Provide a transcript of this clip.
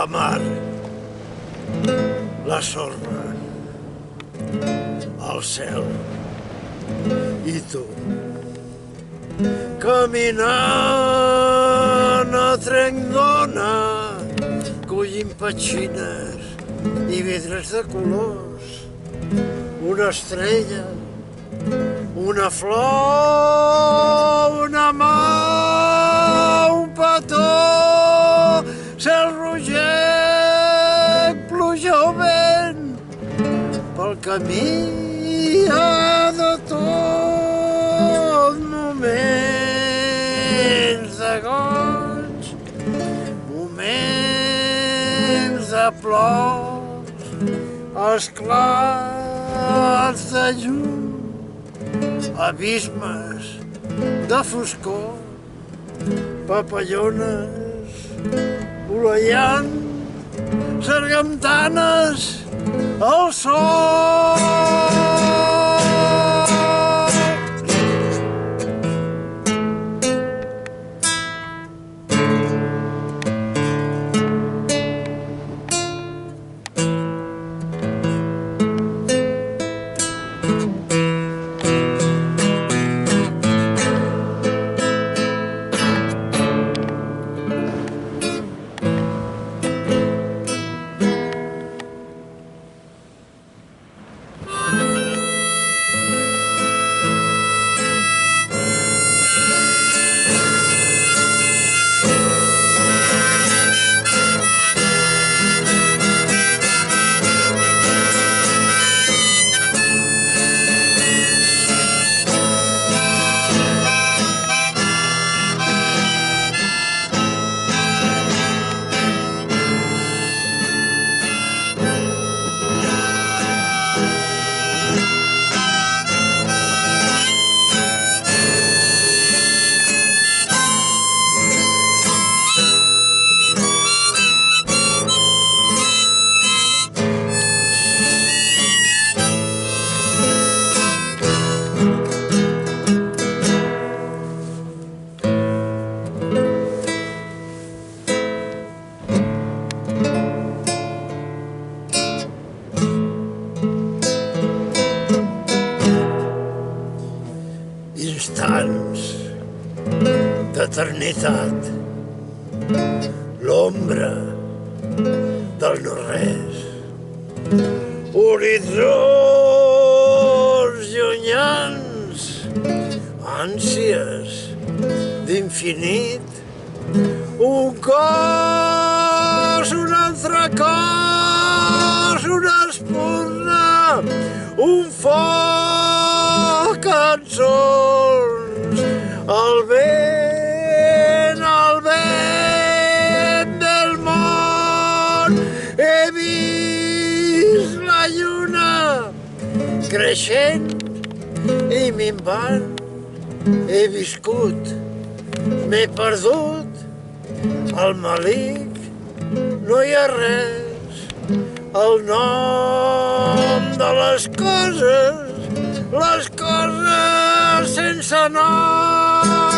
la mar, la sorra, el cel i tu. Caminant a trenc d'ona, collint petxines i vidres de colors, una estrella, una flor, una mà, un petó, cel rogenc, pluja o vent, pel camí hi ha de tot, moments de goig, moments de plors, esclats de llum, abismes de foscor, papallones voleiant, sargantanes al sol. Instants d'eternitat, l'ombra del no-res, horitzons llunyans, ànsies d'infinit, un cos, un altre cos, una espurna, un foc, cançons, el vent del món. He vist la lluna creixent i minvant, he viscut, m'he perdut, al malic no hi ha res, el nom de les coses sense nom.